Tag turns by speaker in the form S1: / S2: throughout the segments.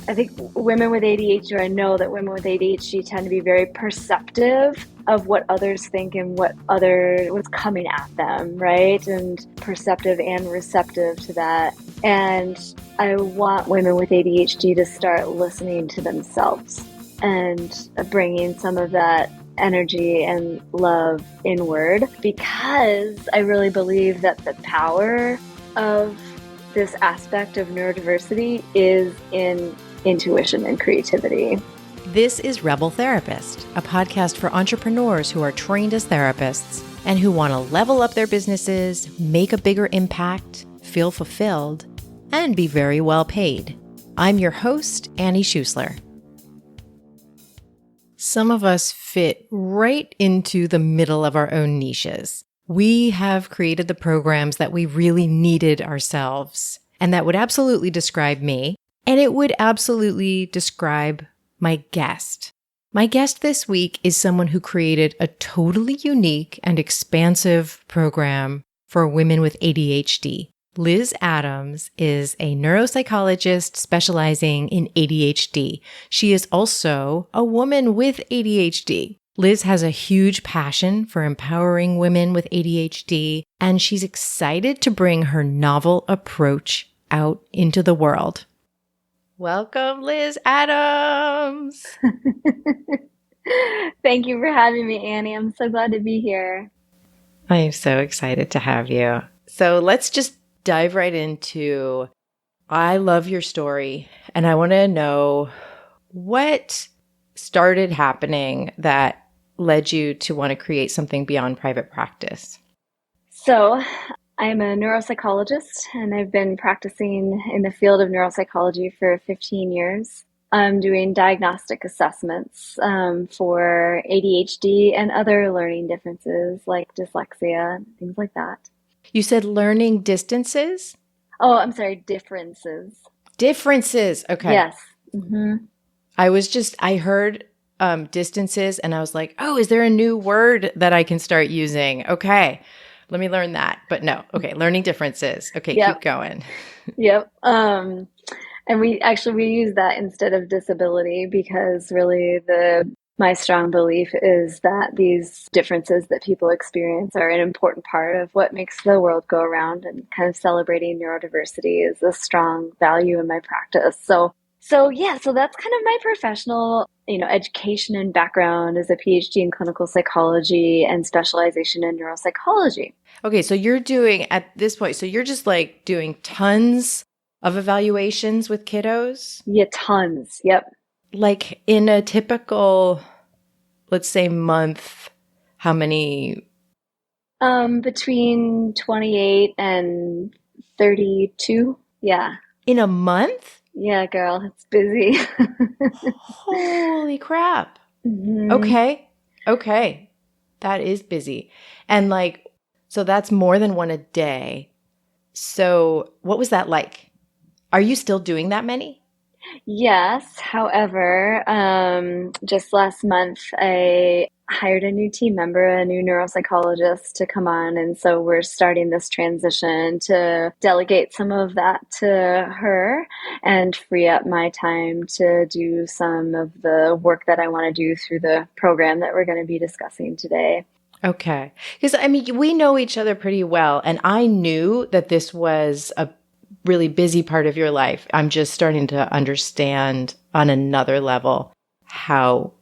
S1: I think women with ADHD, or I know that women with ADHD tend to be very perceptive of what others think and what's coming at them, right? And perceptive and receptive to that. And I want women with ADHD to start listening to themselves and bringing some of that energy and love inward, because I really believe that the power of this aspect of neurodiversity is in intuition and creativity.
S2: This is Rebel Therapist, a podcast for entrepreneurs who are trained as therapists and who want to level up their businesses, make a bigger impact, feel fulfilled, and be very well paid. I'm your host, Annie Schusler. Some of us fit right into the middle of our own niches. We have created the programs that we really needed ourselves, and that would absolutely describe me, and it would absolutely describe my guest. My guest this week is someone who created a totally unique and expansive program for women with ADHD. Liz Adams is a neuropsychologist specializing in ADHD. She is also a woman with ADHD. Liz has a huge passion for empowering women with ADHD, and she's excited to bring her novel approach out into the world. Welcome, Liz Adams.
S1: Thank you for having me, Annie. I'm so glad to be here.
S2: I am so excited to have you. So let's just dive right into, I love your story, and I want to know what started happening that led you to want to create something beyond private practice.
S1: So I'm a neuropsychologist, and I've been practicing in the field of neuropsychology for 15 years. I'm doing diagnostic assessments for ADHD and other learning differences like dyslexia, things like that.
S2: You said learning distances?
S1: Oh, I'm sorry, differences.
S2: Differences. Okay.
S1: Yes. Mm-hmm.
S2: I heard distances and I was like, oh, is there a new word that I can start using? Okay. Let me learn that. But no. Okay. Learning differences. Okay. Yep. Keep going.
S1: Yep. And we use that instead of disability, because really my strong belief is that these differences that people experience are an important part of what makes the world go around, and kind of celebrating neurodiversity is a strong value in my practice. So that's kind of my professional, education and background as a PhD in clinical psychology and specialization in neuropsychology.
S2: Okay. So you're doing, at this point, so you're just like doing tons of evaluations with kiddos?
S1: Yeah, tons. Yep.
S2: Like in a typical, let's say, month, how many?
S1: Between 28 and 32. Yeah.
S2: In a month?
S1: Yeah, girl, it's busy.
S2: Holy crap.
S1: Mm-hmm.
S2: Okay. That is busy. And so that's more than one a day. So what was that like? Are you still doing that many?
S1: Yes. However, just last month, I hired a new team member, a new neuropsychologist to come on. And so we're starting this transition to delegate some of that to her and free up my time to do some of the work that I want to do through the program that we're going to be discussing today.
S2: Okay. Because, we know each other pretty well. And I knew that this was a really busy part of your life. I'm just starting to understand on another level how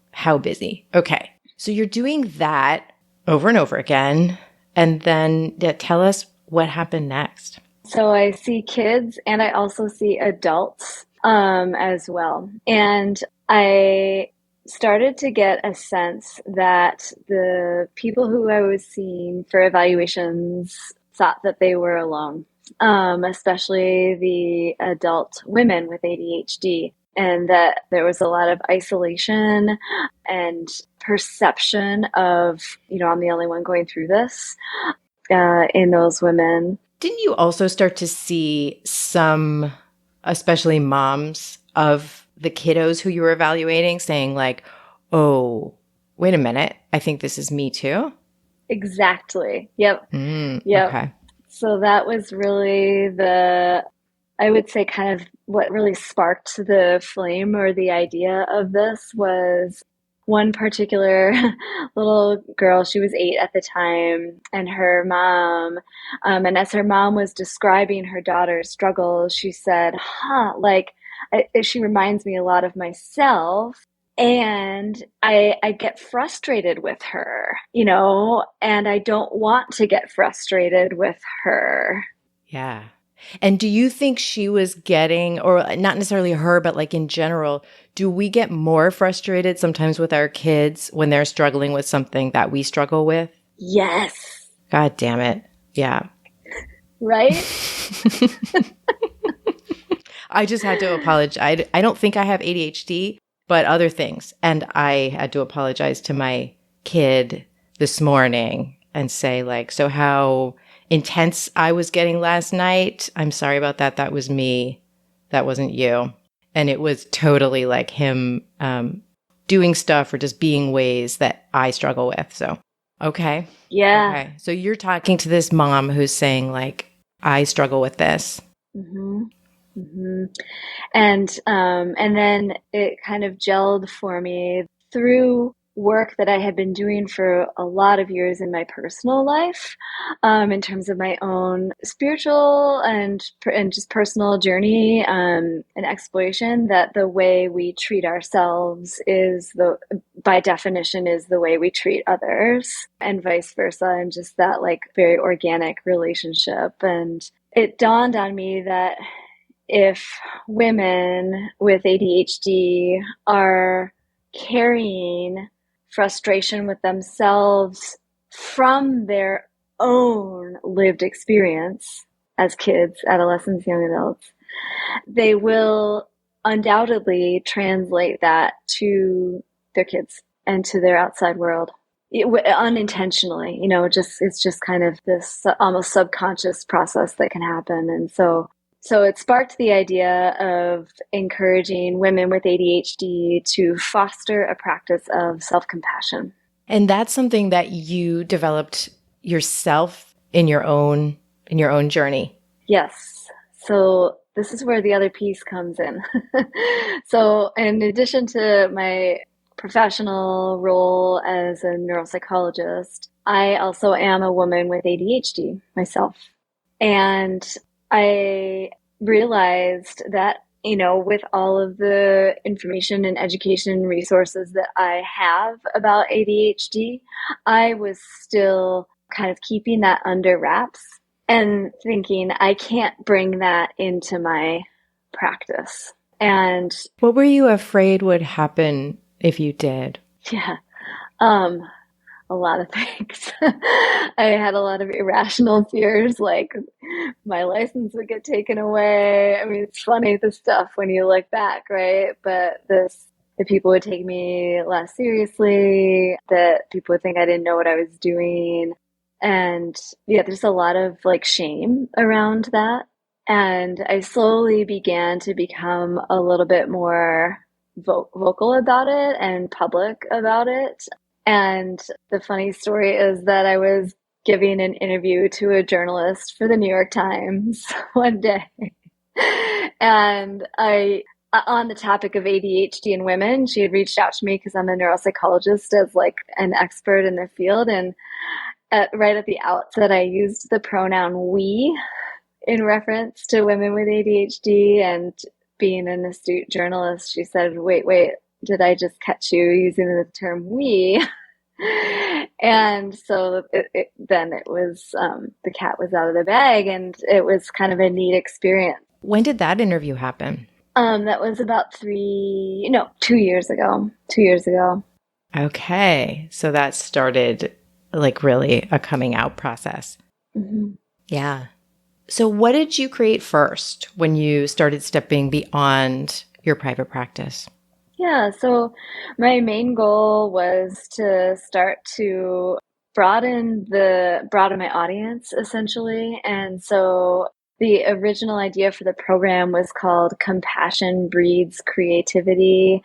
S2: busy. Okay. So you're doing that over and over again. And then tell us what happened next.
S1: So I see kids and I also see adults as well. And I started to get a sense that the people who I was seeing for evaluations thought that they were alone. Especially the adult women with ADHD, and that there was a lot of isolation and perception of, I'm the only one going through this in those women.
S2: Didn't you also start to see some, especially moms of the kiddos who you were evaluating, saying like, oh, wait a minute, I think this is me too?
S1: Exactly. Yep.
S2: Yep. Okay.
S1: So that was really I would say, kind of what really sparked the flame or the idea of this was one particular little girl. She was 8 at the time, and her mom, and as her mom was describing her daughter's struggles, she said, like, she reminds me a lot of myself. And I get frustrated with her, and I don't want to get frustrated with her.
S2: Yeah. And do you think she was getting, or not necessarily her, but like in general, do we get more frustrated sometimes with our kids when they're struggling with something that we struggle with?
S1: Yes.
S2: God damn it. Yeah.
S1: Right?
S2: I just had to apologize. I don't think I have ADHD, but other things. And I had to apologize to my kid this morning and say, like, so how intense I was getting last night. I'm sorry about that. That was me. That wasn't you. And it was totally like him doing stuff or just being ways that I struggle with. So, okay.
S1: Yeah.
S2: Okay. So you're talking to this mom who's saying, like, I struggle with this.
S1: Mm-hmm. Mm-hmm. And then it kind of gelled for me through work that I had been doing for a lot of years in my personal life, in terms of my own spiritual and just personal journey, and exploration. That the way we treat ourselves by definition, is the way we treat others, and vice versa, and just that like very organic relationship. And it dawned on me that if women with ADHD are carrying frustration with themselves from their own lived experience as kids, adolescents, young adults, they will undoubtedly translate that to their kids and to their outside world. Unintentionally, it's just kind of this almost subconscious process that can happen. And so it sparked the idea of encouraging women with ADHD to foster a practice of self-compassion.
S2: And that's something that you developed yourself in your own journey.
S1: Yes. So this is where the other piece comes in. So in addition to my professional role as a neuropsychologist, I also am a woman with ADHD myself. And I realized that, with all of the information and education resources that I have about ADHD, I was still kind of keeping that under wraps and thinking I can't bring that into my practice. And
S2: What were you afraid would happen if you did?
S1: yeah, a lot of things. I had a lot of irrational fears, like my license would get taken away. I mean, it's funny, the stuff when you look back, right? But that people would take me less seriously, that people would think I didn't know what I was doing. And yeah, there's a lot of like shame around that. And I slowly began to become a little bit more vocal about it and public about it. And the funny story is that I was giving an interview to a journalist for the New York Times one day. And on the topic of ADHD in women, she had reached out to me because I'm a neuropsychologist as like an expert in the field. And right at the outset, I used the pronoun we in reference to women with ADHD. And being an astute journalist, she said, wait, did I just catch you using the term we? And so then it was, the cat was out of the bag, and it was kind of a neat experience.
S2: When did that interview happen?
S1: That was about 2 years ago. 2 years ago.
S2: Okay. So that started like really a coming out process.
S1: Mm-hmm.
S2: Yeah. So what did you create first when you started stepping beyond your private practice?
S1: Yeah, so my main goal was to start to broaden my audience essentially. And so the original idea for the program was called Compassion Breeds Creativity.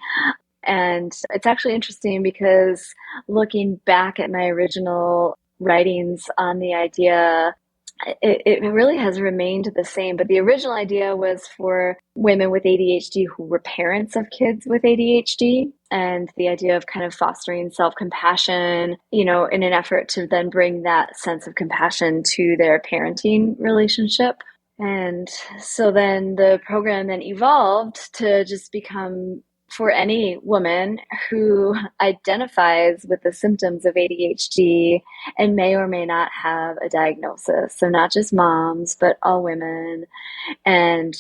S1: And it's actually interesting because looking back at my original writings on the idea, it really has remained the same. But the original idea was for women with ADHD who were parents of kids with ADHD. And the idea of kind of fostering self-compassion, in an effort to then bring that sense of compassion to their parenting relationship. And so then the program then evolved to just become for any woman who identifies with the symptoms of ADHD and may or may not have a diagnosis. So, not just moms, but all women, and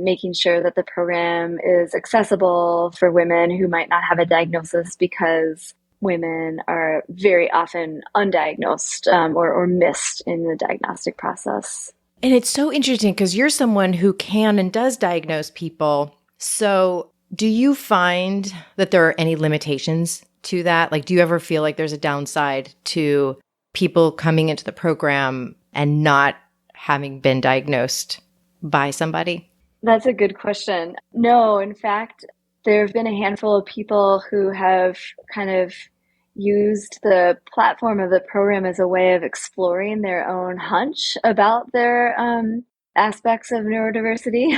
S1: making sure that the program is accessible for women who might not have a diagnosis because women are very often undiagnosed or missed in the diagnostic process.
S2: And it's so interesting because you're someone who can and does diagnose people. So do you find that there are any limitations to that? Like, do you ever feel like there's a downside to people coming into the program and not having been diagnosed by somebody?
S1: That's a good question. No, in fact, there have been a handful of people who have kind of used the platform of the program as a way of exploring their own hunch about their aspects of neurodiversity.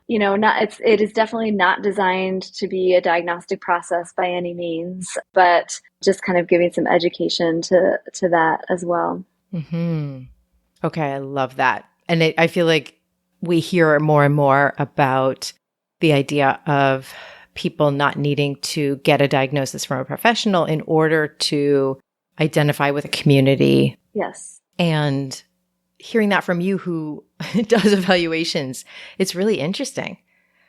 S1: It is definitely not designed to be a diagnostic process by any means, but just kind of giving some education to that as well.
S2: Mm-hmm. Okay, I love that. And I feel like we hear more and more about the idea of people not needing to get a diagnosis from a professional in order to identify with a community.
S1: Yes.
S2: And hearing that from you who does evaluations, it's really interesting.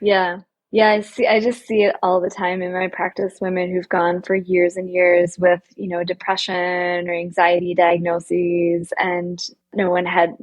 S1: Yeah. Yeah, I just see it all the time in my practice, women who've gone for years and years with, depression or anxiety diagnoses, and no one had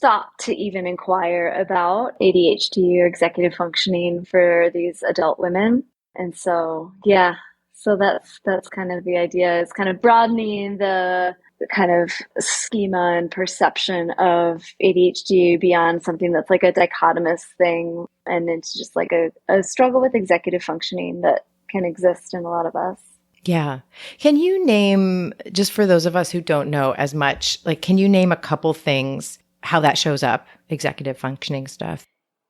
S1: thought to even inquire about ADHD or executive functioning for these adult women. And so, yeah, so that's kind of the idea, is kind of broadening the kind of schema and perception of ADHD beyond something that's like a dichotomous thing, and into just like a struggle with executive functioning that can exist in a lot of us.
S2: Yeah. Can you name, just for those of us who don't know as much, can you name a couple things, how that shows up, executive functioning stuff?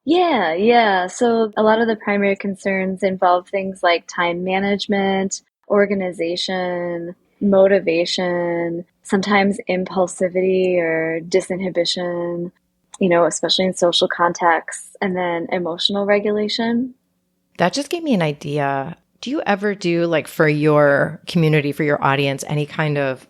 S1: Yeah. So a lot of the primary concerns involve things like time management, organization, motivation, sometimes impulsivity or disinhibition, especially in social contexts, and then emotional regulation.
S2: That just gave me an idea. Do you ever do, for your community, for your audience, any kind of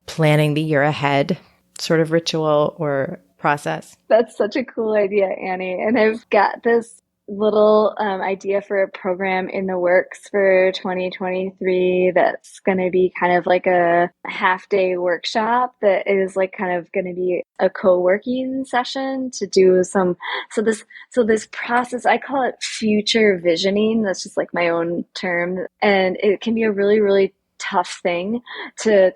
S2: planning the year ahead sort of ritual or process?
S1: That's such a cool idea, Annie. And I've got this little idea for a program in the works for 2023 that's going to be kind of like a half-day workshop that is kind of going to be a co-working session to do some so this process, I call it future visioning. That's just like my own term, and it can be a really, really tough thing to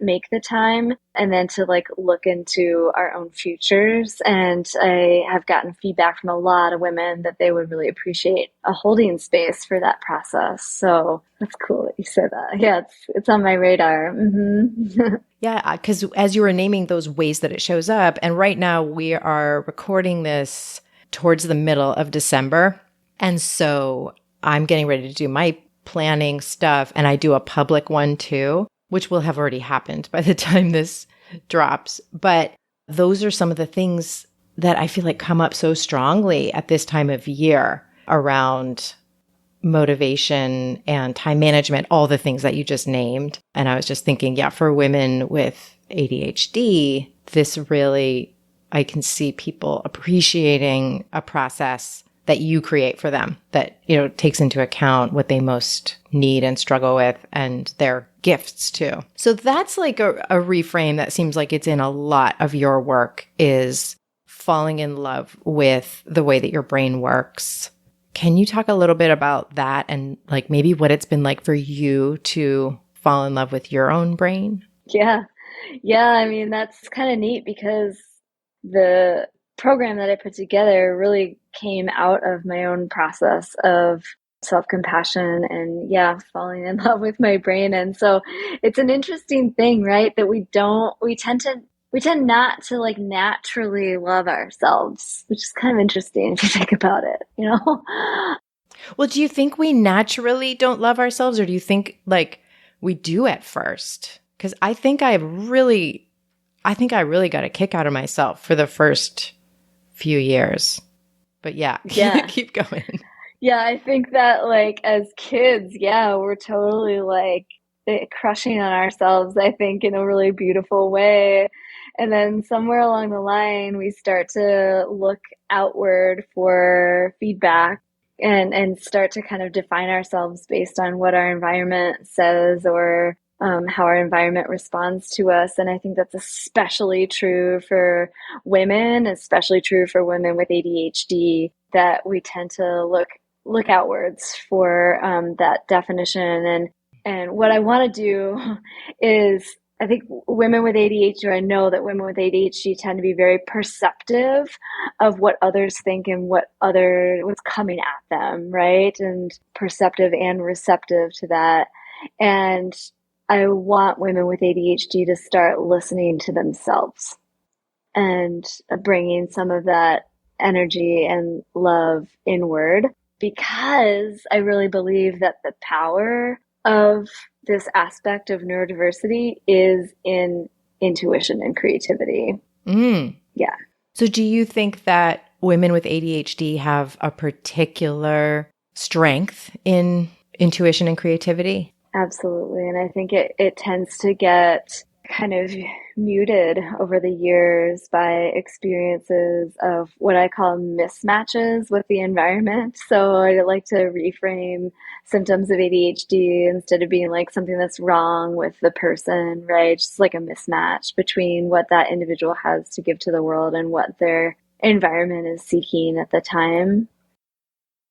S1: make the time and then to look into our own futures. And I have gotten feedback from a lot of women that they would really appreciate a holding space for that process. So that's cool that you said that. Yeah, it's on my radar. Mm-hmm.
S2: Yeah, because as you were naming those ways that it shows up, and right now we are recording this towards the middle of December. And so I'm getting ready to do my planning stuff, and I do a public one too, which will have already happened by the time this drops. But those are some of the things that I feel like come up so strongly at this time of year around motivation and time management, all the things that you just named. And I was just thinking, yeah, for women with ADHD, this really, I can see people appreciating a process that you create for them that, takes into account what they most need and struggle with and their gifts too. So that's like a reframe that seems like it's in a lot of your work, is falling in love with the way that your brain works. Can you talk a little bit about that and maybe what it's been like for you to fall in love with your own brain?
S1: Yeah. I mean, that's kind of neat because the program that I put together really came out of my own process of self-compassion and, yeah, falling in love with my brain. And so it's an interesting thing, right? That we tend to we tend not to like naturally love ourselves, which is kind of interesting if you think about it, you know?
S2: Well, do you think we naturally don't love ourselves, or do you think like we do at first? Because I think I really got a kick out of myself for the first few years. But yeah,
S1: Yeah.
S2: keep going.
S1: Yeah, I think that like as kids, yeah, we're totally like crushing on ourselves, I think, in a really beautiful way. And then somewhere along the line, we start to look outward for feedback and start to kind of define ourselves based on what our environment says or how our environment responds to us. And I think that's especially true for women, especially true for women with ADHD, that we tend to look outwards for that definition. And what I want to do is, I think women with ADHD, or I know that women with ADHD tend to be very perceptive of what others think and what's coming at them, right? And perceptive and receptive to that. And I want women with ADHD to start listening to themselves and bringing some of that energy and love inward, because I really believe that the power of this aspect of neurodiversity is in intuition and creativity.
S2: Mm.
S1: Yeah.
S2: So do you think that women with ADHD have a particular strength in intuition and creativity?
S1: Absolutely. And I think it tends to get kind of muted over the years by experiences of what I call mismatches with the environment. So I like to reframe symptoms of ADHD instead of being like something that's wrong with the person, right? Just like a mismatch between what that individual has to give to the world and what their environment is seeking at the time.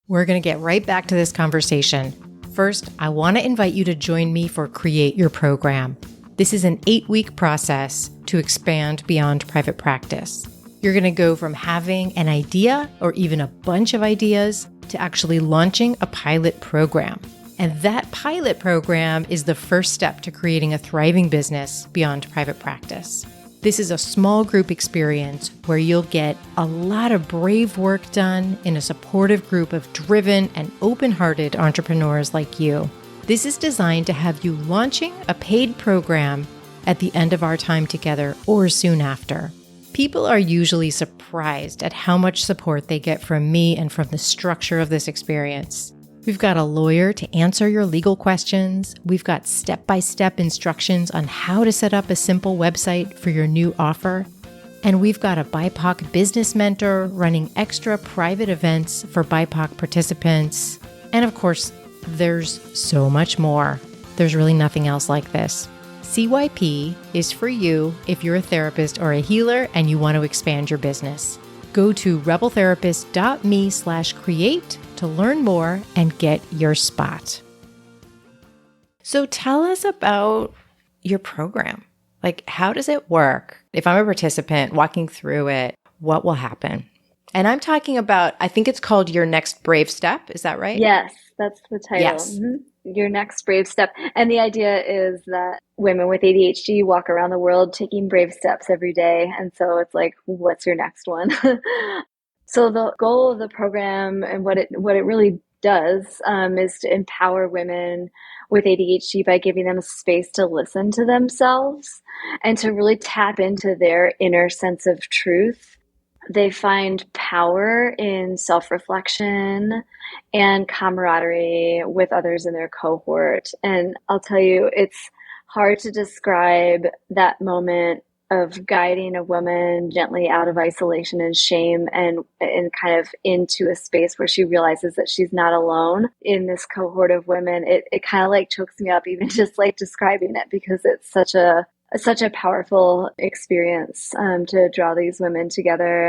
S2: We're going to get right back to this conversation. First, I want to invite you to join me for Create Your Program. This is an 8-week process to expand beyond private practice. You're going to go from having an idea or even a bunch of ideas to actually launching a pilot program. And that pilot program is the first step to creating a thriving business beyond private practice. This is a small group experience where you'll get a lot of brave work done in a supportive group of driven and open-hearted entrepreneurs like you. This is designed to have you launching a paid program at the end of our time together or soon after. People are usually surprised at how much support they get from me and from the structure of this experience. We've got a lawyer to answer your legal questions. We've got step-by-step instructions on how to set up a simple website for your new offer. And we've got a BIPOC business mentor running extra private events for BIPOC participants. And of course, there's so much more. There's really nothing else like this. CYP is for you if you're a therapist or a healer and you want to expand your business. Go to rebeltherapist.me/create to learn more and get your spot. So tell us about your program. Like, how does it work? If I'm a participant walking through it, what will happen? And I'm talking about, I think it's called Your Next Brave Step. Is that right?
S1: Yes, that's the title.
S2: Yes.
S1: Mm-hmm. Your next brave step. And the idea is that women with ADHD walk around the world taking brave steps every day. And so it's like, what's your next one? So the goal of the program and what it really does is to empower women with ADHD by giving them a space to listen to themselves and to really tap into their inner sense of truth. They find power in self-reflection and camaraderie with others in their cohort. And I'll tell you, it's hard to describe that moment of guiding a woman gently out of isolation and shame and kind of into a space where she realizes that she's not alone in this cohort of women. It kind of like chokes me up even just like describing it, because it's such a powerful experience to draw these women together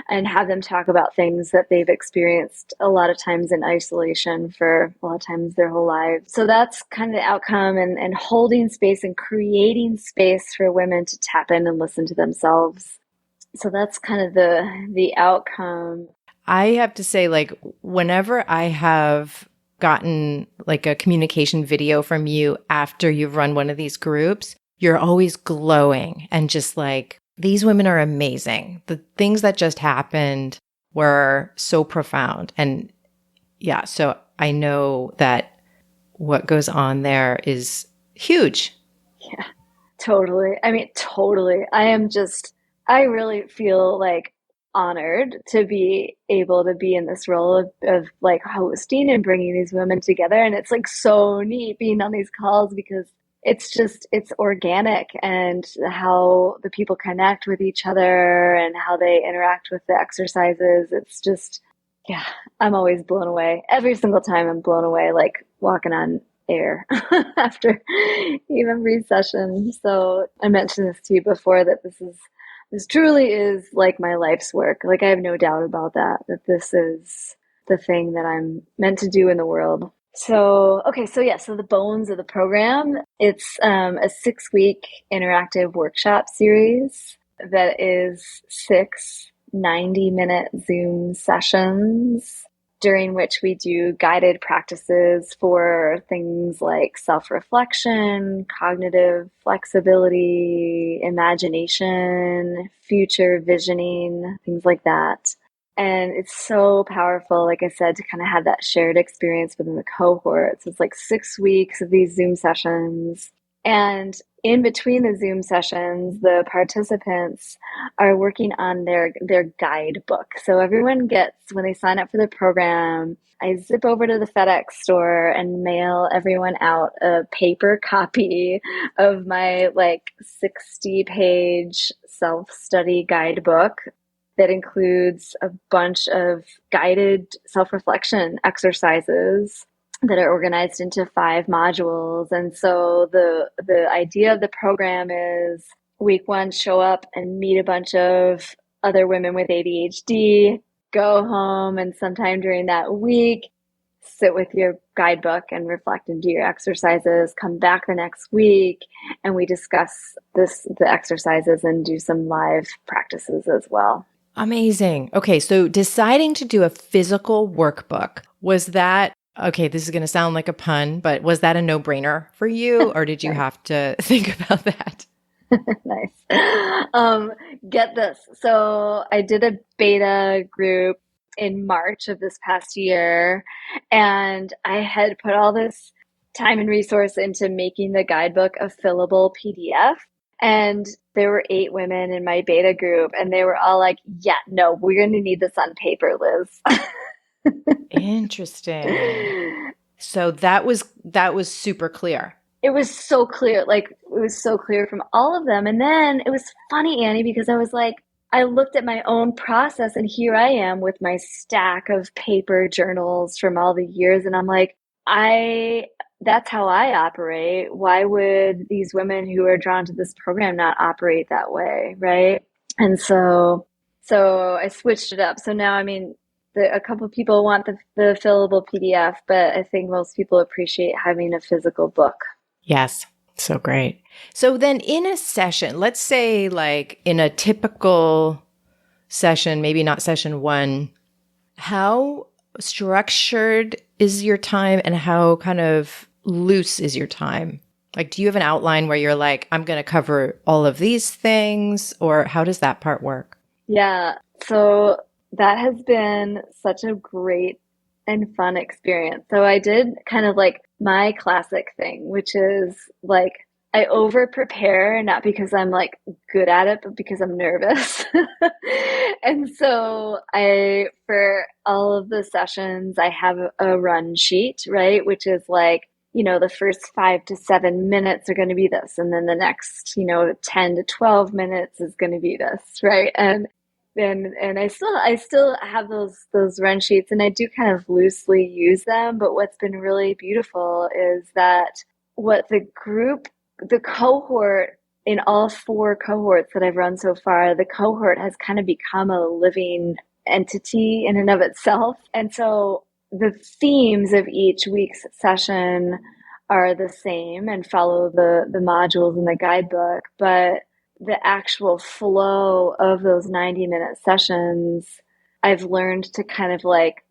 S1: and have them talk about things that they've experienced a lot of times in isolation for a lot of times their whole lives. So that's kind of the outcome, and holding space and creating space for women to tap in and listen to themselves. So that's kind of the outcome.
S2: I have to say, like, whenever I have gotten like a communication video from you after you've run one of these groups, you're always glowing and just like These women are amazing. The things that just happened were so profound. And yeah, so I know that what goes on there is huge.
S1: Yeah, totally. I mean, totally. I really feel like honored to be able to be in this role of like hosting and bringing these women together. And it's like so neat being on these calls because it's organic and how the people connect with each other and how they interact with the exercises. It's just, yeah, I'm always blown away. Every single time I'm blown away, like walking on air after even every session. So I mentioned this to you before that this truly is like my life's work. Like I have no doubt about that this is the thing that I'm meant to do in the world. So, okay, so yeah, so the bones of the program, it's a 6-week interactive workshop series that is 6 90-minute Zoom sessions during which we do guided practices for things like self-reflection, cognitive flexibility, imagination, future visioning, things like that. And it's so powerful, like I said, to kind of have that shared experience within the cohort. So it's like 6 weeks of these Zoom sessions. And in between the Zoom sessions, the participants are working on their guidebook. So everyone gets, when they sign up for the program, I zip over to the FedEx store and mail everyone out a paper copy of my like 60-page self-study guidebook that includes a bunch of guided self-reflection exercises that are organized into 5 modules. And so the idea of the program is week 1, show up and meet a bunch of other women with ADHD, go home, and sometime during that week, sit with your guidebook and reflect and do your exercises, come back the next week, and we discuss the exercises and do some live practices as well.
S2: Amazing. Okay, so deciding to do a physical workbook, was that, okay, this is going to sound like a pun, but was that a no-brainer for you, or did you
S1: Nice.
S2: have to think about that?
S1: Nice. Get this. So I did a beta group in March of this past year, and I had put all this time and resource into making the guidebook a fillable PDF. And there were 8 women in my beta group, and they were all like, yeah, no, we're going to need this on paper, Liz.
S2: Interesting. So that was super clear.
S1: It was so clear. Like, it was so clear from all of them. And then it was funny, Annie, because I was like, I looked at my own process, and here I am with my stack of paper journals from all the years. And I'm like, that's how I operate. Why would these women who are drawn to this program not operate that way? Right. And so I switched it up. So now, I mean, a couple of people want the fillable PDF, but I think most people appreciate having a physical book.
S2: Yes. So great. So then in a session, let's say like in a typical session, maybe not session 1, how structured is your time and how kind of loose is your time? Like, do you have an outline where you're like, I'm going to cover all of these things, or how does that part work?
S1: Yeah, so that has been such a great and fun experience. So I did kind of like my classic thing, which is like I over prepare, not because I'm like good at it, but because I'm nervous. And so for all of the sessions, I have a run sheet, right? Which is like, the first 5 to 7 minutes are going to be this. And then the next, 10 to 12 minutes is going to be this, right? And I still have those run sheets, and I do kind of loosely use them. But what's been really beautiful is that what the cohort in all 4 cohorts that I've run so far, the cohort has kind of become a living entity in and of itself. And so the themes of each week's session are the same and follow the modules in the guidebook, but the actual flow of those 90-minute sessions, I've learned to kind of like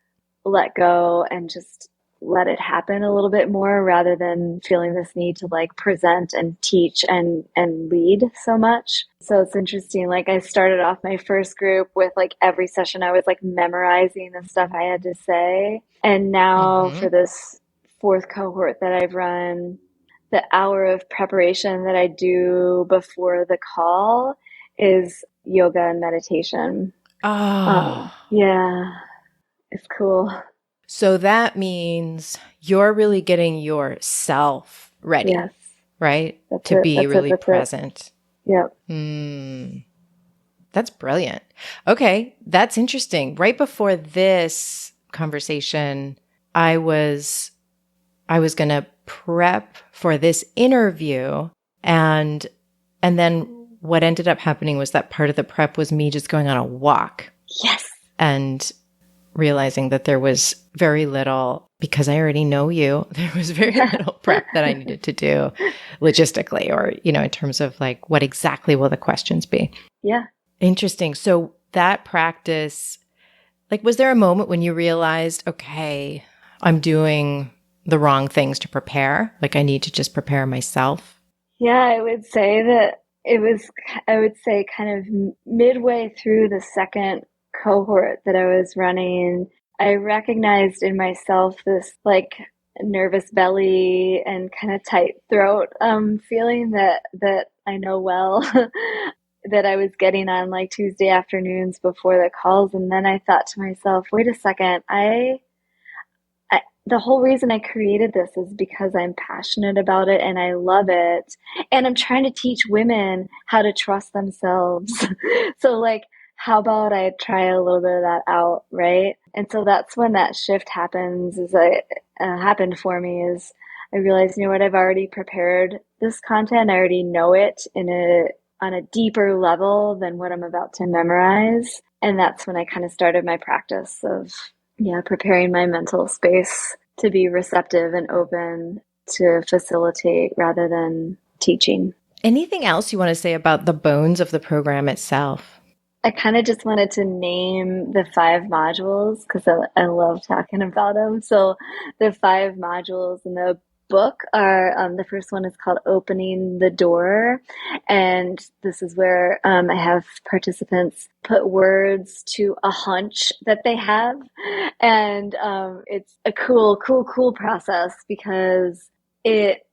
S1: let go and just let it happen a little bit more rather than feeling this need to like present and teach and lead so much. So it's interesting. Like I started off my first group with like every session I was like memorizing the stuff I had to say. And now
S2: Mm-hmm.
S1: for this fourth cohort that I've run, the hour of preparation that I do before the call is yoga and meditation.
S2: Oh,
S1: Yeah, it's cool.
S2: so that means you're really getting yourself ready,
S1: Yes,
S2: right?
S1: that's
S2: To
S1: it.
S2: be
S1: That's it.
S2: really
S1: That's it.
S2: present.
S1: Yep.
S2: Hmm. That's brilliant. Okay, that's interesting. Right before this conversation, I was I was going to prep for this interview and then what ended up happening was that part of the prep was me just going on a walk
S1: Yes.
S2: and realizing that there was very little, because I already know you, there was very
S1: Yeah.
S2: little prep that I needed to do logistically or, in terms of like what exactly will the questions be.
S1: Yeah.
S2: Interesting. So that practice, like, was there a moment when you realized, okay, I'm doing the wrong things to prepare? Like, I need to just prepare myself?
S1: Yeah, I would say that it was, I would say, kind of midway through the second cohort that I was running, I recognized in myself this like nervous belly and kind of tight throat feeling that I know well that I was getting on like Tuesday afternoons before the calls. And then I thought to myself, wait a second, the whole reason I created this is because I'm passionate about it and I love it. And I'm trying to teach women how to trust themselves. So, like, how about I try a little bit of that out, right? And so that's when that shift happens. Happened for me is I realized, you know what, I've already prepared this content. I already know it on a deeper level than what I'm about to memorize. And that's when I kind of started my practice of preparing my mental space to be receptive and open to facilitate rather than teaching.
S2: Anything else you want to say about the bones of the program itself?
S1: I kind of just wanted to name the five modules because I love talking about them. So, the five modules in the book are the first one is called Opening the Door. And this is where I have participants put words to a hunch that they have. And it's a cool process because it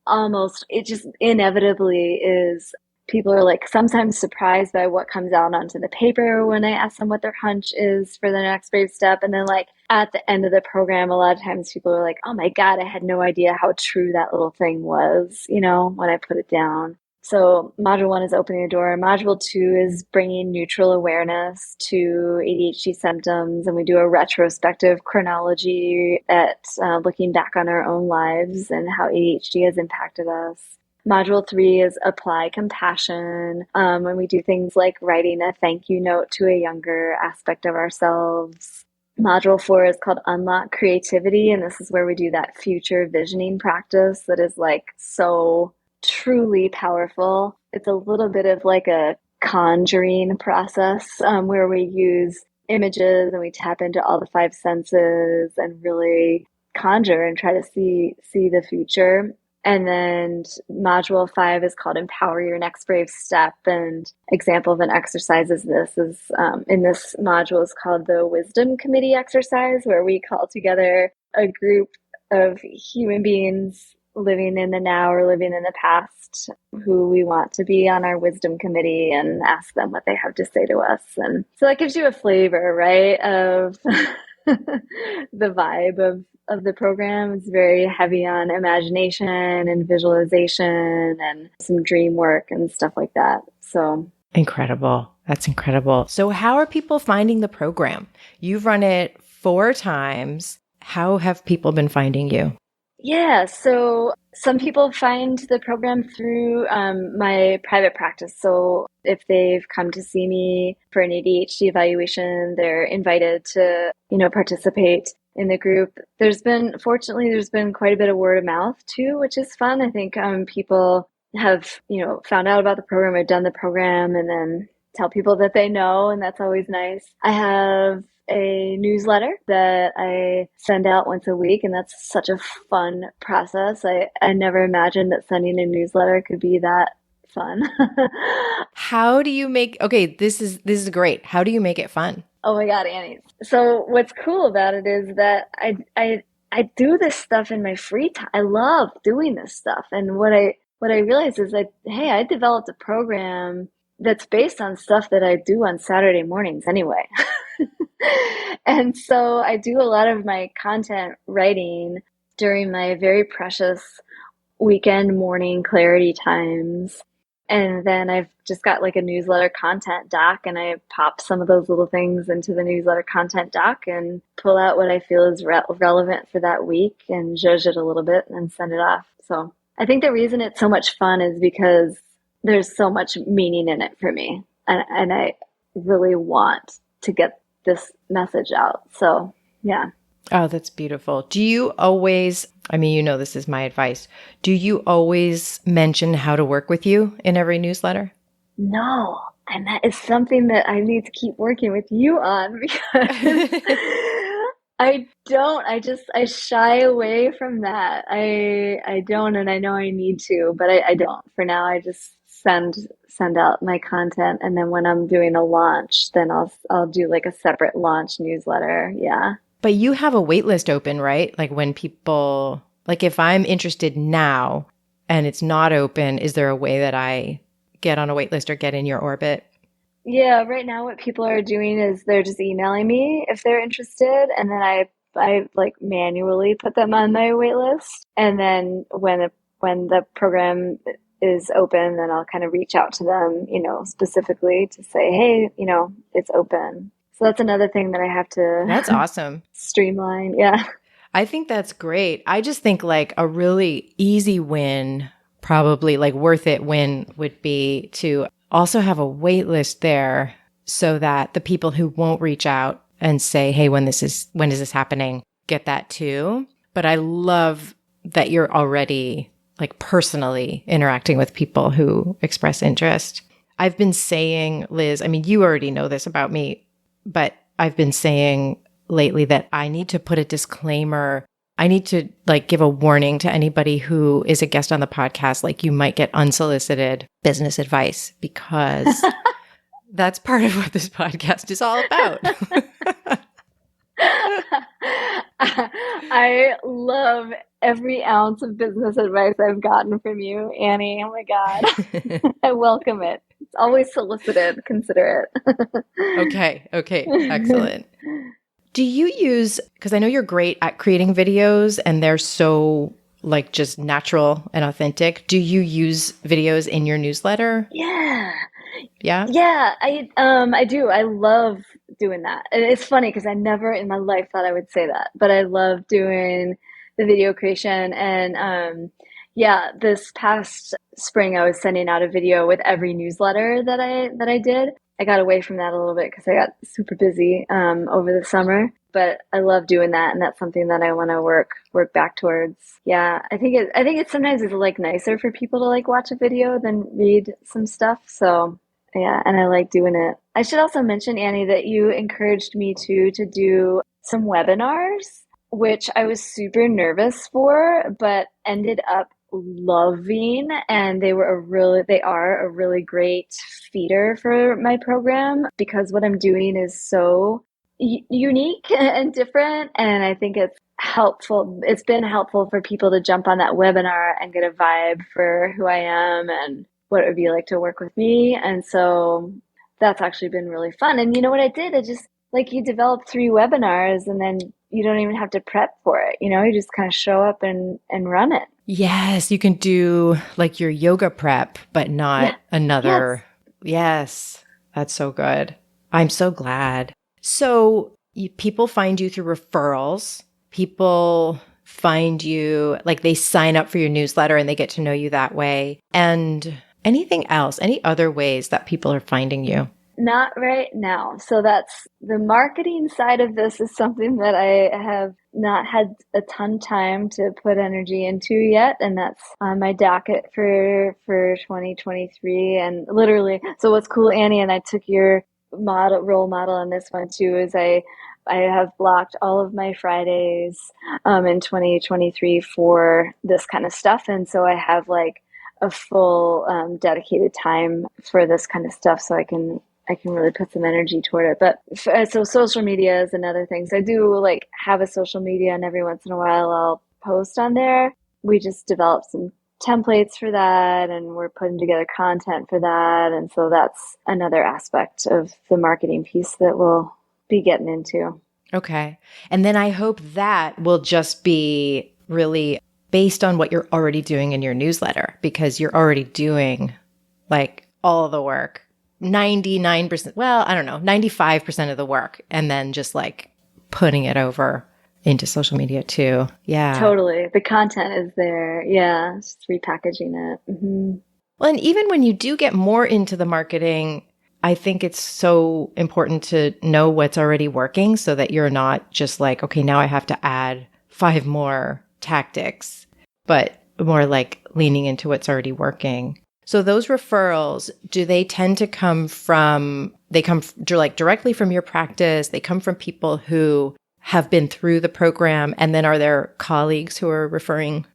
S1: just inevitably is people are like sometimes surprised by what comes out onto the paper when I ask them what their hunch is for the next brave step. And then like at the end of the program, a lot of times people are like, oh my God, I had no idea how true that little thing was, when I put it down. So module one is opening the door. Module two is bringing neutral awareness to ADHD symptoms. And we do a retrospective chronology at looking back on our own lives and how ADHD has impacted us. Module three is apply compassion. And we do things like writing a thank you note to a younger aspect of ourselves. Module four is called Unlock Creativity. And this is where we do that future visioning practice that is like so truly powerful. It's a little bit of like a conjuring process where we use images and we tap into all the five senses and really conjure and try to see the future. And then module five is called Empower Your Next Brave Step. And example of an exercise is in this module is called the Wisdom Committee exercise, where we call together a group of human beings living in the now or living in the past who we want to be on our wisdom committee and ask them what they have to say to us. And so that gives you a flavor, right, of the vibe of the program. It's very heavy on imagination and visualization and some dream work and stuff like that. So
S2: Incredible. That's incredible. So, how are people finding the program? You've run it 4 times. How have people been finding you?
S1: yeah, so some people find the program through my private practice. So if they've come to see me for an ADHD evaluation, they're invited to, participate in the group. Fortunately, there's been quite a bit of word of mouth too, which is fun. I think people have, found out about the program or done the program and then tell people that they know, and that's always nice. I have a newsletter that I send out once a week, and that's such a fun process. I never imagined that sending a newsletter could be that fun.
S2: How do you make, okay, this is great. How do you make it fun?
S1: Oh my God, Annie. So what's cool about it is that I do this stuff in my free time. I love doing this stuff. And what I realized is that, hey, I developed a program that's based on stuff that I do on Saturday mornings anyway. And so I do a lot of my content writing during my very precious weekend morning clarity times. And then I've just got like a newsletter content doc, and I pop some of those little things into the newsletter content doc and pull out what I feel is relevant for that week and zhuzh it a little bit and send it off. So I think the reason it's so much fun is because there's so much meaning in it for me. And I really want to get this message out. So yeah.
S2: Oh, that's beautiful. Do you always, I mean, you know, this is my advice. Do you always mention how to work with you in every newsletter?
S1: No, and that is something that I need to keep working with you on because I don't. I shy away from that. I don't, and I know I need to, but I don't. For now, I just send out my content, and then when I'm doing a launch, then I'll do like a separate launch newsletter. Yeah.
S2: But you have a wait list open, right? Like when people, like if I'm interested now and it's not open, is there a way that I get on a wait list or get in your orbit?
S1: Yeah, right now what people are doing is they're just emailing me if they're interested, and then I like manually put them on my wait list, and then when the program is open, then I'll kind of reach out to them, specifically to say, hey, it's open. So that's another thing that I have
S2: That's
S1: to
S2: awesome.
S1: streamline. Yeah.
S2: I think that's great. I just think like a really easy win, probably like worth it win would be to also have a wait list there so that the people who won't reach out and say, hey, when is this happening, get that too. But I love that you're already like personally interacting with people who express interest. I've been saying, Liz, I mean, you already know this about me, but I've been saying lately that I need to put a disclaimer. I need to like give a warning to anybody who is a guest on the podcast, like you might get unsolicited business advice because that's part of what this podcast is all about.
S1: I love every ounce of business advice I've gotten from you, Annie. Oh my God. I welcome it. It's always solicited. Consider it.
S2: Okay, excellent. Do you use, because I know you're great at creating videos and they're so like just natural and authentic. Do you use videos in your newsletter?
S1: Yeah.
S2: Yeah.
S1: Yeah, I do. I love doing that. And it's funny because I never in my life thought I would say that, but I love doing the video creation. And yeah, this past spring I was sending out a video with every newsletter that I did. I got away from that a little bit because I got super busy over the summer, but I love doing that, and that's something that I want to work back towards. Yeah, I think it sometimes is like nicer for people to like watch a video than read some stuff. So yeah, and I like doing it. I should also mention, Annie, that you encouraged me to do some webinars, which I was super nervous for, but ended up loving, and they are a really great feeder for my program because what I'm doing is so unique and different, and I think it's helpful. It's been helpful for people to jump on that webinar and get a vibe for who I am and what it would be like to work with me. And so that's actually been really fun. And you know what I did? I just like you develop 3 webinars and then you don't even have to prep for it. You just kind of show up and run it.
S2: Yes, you can do like your yoga prep, but
S1: Yeah.
S2: not
S1: Yes.
S2: another. Yes, that's so good. I'm so glad. So people find you through referrals. People find you, like they sign up for your newsletter and they get to know you that way. And anything else, any other ways that people are finding you?
S1: Not right now. So that's the marketing side of this is something that I have not had a ton time to put energy into yet, and that's on my docket for 2023. And literally, so what's cool, Annie, and I took your role model on this one too, is I I have blocked all of my Fridays in 2023 for this kind of stuff. And so I have like a full dedicated time for this kind of stuff so I can really put some energy toward it. But so social media is another thing. So I do like have a social media, and every once in a while I'll post on there. We just developed some templates for that, and we're putting together content for that. And so that's another aspect of the marketing piece that we'll be getting into.
S2: Okay. And then I hope that will just be really based on what you're already doing in your newsletter, because you're already doing like all of the work, 99%, well, I don't know, 95% of the work, and then just like putting it over into social media too. Yeah.
S1: Totally. The content is there. Yeah. Just repackaging it. Mm-hmm.
S2: Well, and even when you do get more into the marketing, I think it's so important to know what's already working so that you're not just like, okay, now I have to add 5 more tactics, but more like leaning into what's already working. So those referrals, do they tend to come from, they come like directly from your practice? They come from people who have been through the program, and then are there colleagues who are referring?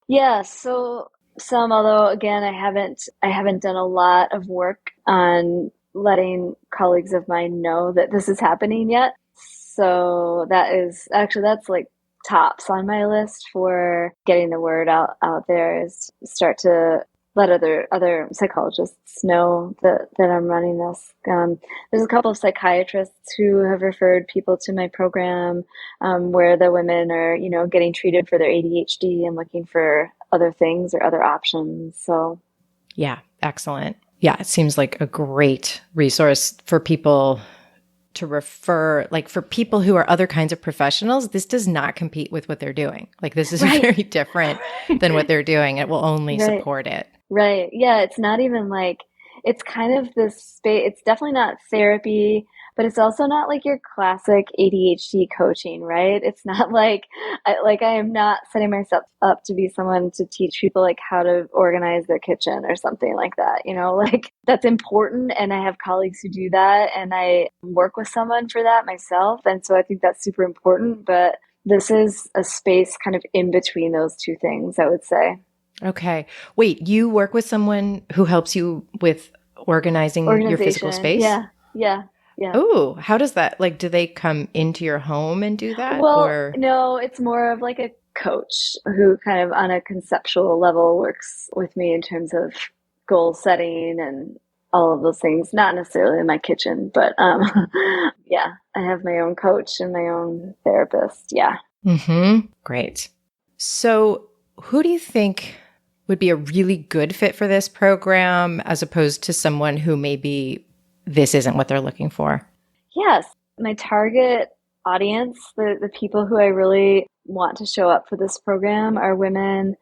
S1: Yeah. So some, although again, I haven't done a lot of work on letting colleagues of mine know that this is happening yet. So that's like tops on my list for getting the word out there, is start to let other psychologists know that I'm running this. There's a couple of psychiatrists who have referred people to my program, where the women are, getting treated for their ADHD and looking for other things or other options. So,
S2: Yeah, excellent. Yeah, it seems like a great resource for people to refer, like for people who are other kinds of professionals. This does not compete with what they're doing. Like this is
S1: right.
S2: very different than what they're doing. It will only
S1: Right.
S2: support it.
S1: Right. Yeah. It's not even like, it's kind of this space. It's definitely not therapy, but it's also not like your classic ADHD coaching, right? It's not like, I am not setting myself up to be someone to teach people like how to organize their kitchen or something like that. Like that's important. And I have colleagues who do that, and I work with someone for that myself. And so I think that's super important. But this is a space kind of in between those two things, I would say.
S2: Okay. Wait, you work with someone who helps you with organizing your physical
S1: Organization.
S2: space?
S1: Yeah. Yeah. Yeah.
S2: Oh, how does that, like, do they come into your home and do that?
S1: Well,
S2: Or,
S1: no, it's more of like a coach who kind of on a conceptual level works with me in terms of goal setting and all of those things. Not necessarily in my kitchen, but yeah, I have my own coach and my own therapist. Yeah.
S2: Great. So who do you think would be a really good fit for this program as opposed to someone who maybe this isn't what they're looking for?
S1: Yes, my target audience, the people who I really want to show up for this program, are women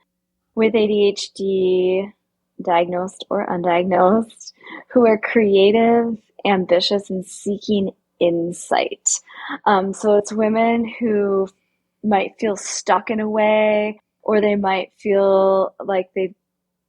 S1: with ADHD, diagnosed or undiagnosed, who are creative, ambitious, and seeking insight. So it's women who might feel stuck in a way, or they might feel like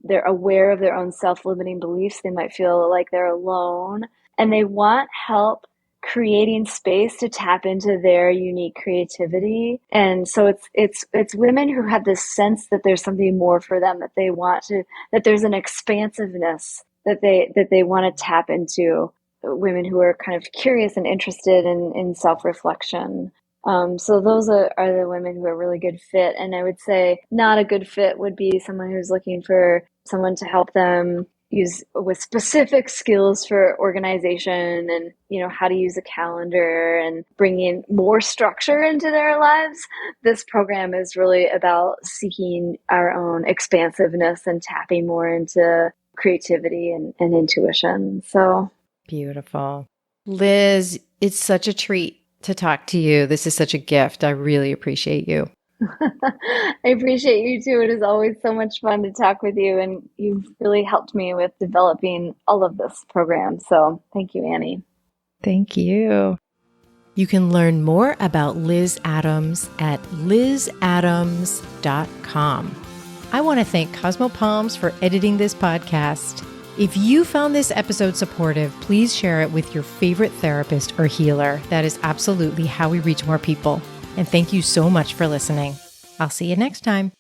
S1: they're aware of their own self-limiting beliefs. They might feel like they're alone, and they want help creating space to tap into their unique creativity. And so it's women who have this sense that there's something more for them, that they want to, that there's an expansiveness that they want to tap into. Women who are kind of curious and interested in self-reflection. So those are the women who are really good fit. And I would say not a good fit would be someone who's looking for someone to help them use with specific skills for organization and, how to use a calendar and bringing more structure into their lives. This program is really about seeking our own expansiveness and tapping more into creativity and intuition. So
S2: Beautiful. Liz, it's such a treat to talk to you. This is such a gift. I really appreciate you.
S1: I appreciate you too. It is always so much fun to talk with you, and you've really helped me with developing all of this program. So thank you, Annie.
S2: Thank you. You can learn more about Liz Adams at lizadams.com. I want to thank Cosmo Palms for editing this podcast. If you found this episode supportive, please share it with your favorite therapist or healer. That is absolutely how we reach more people. And thank you so much for listening. I'll see you next time.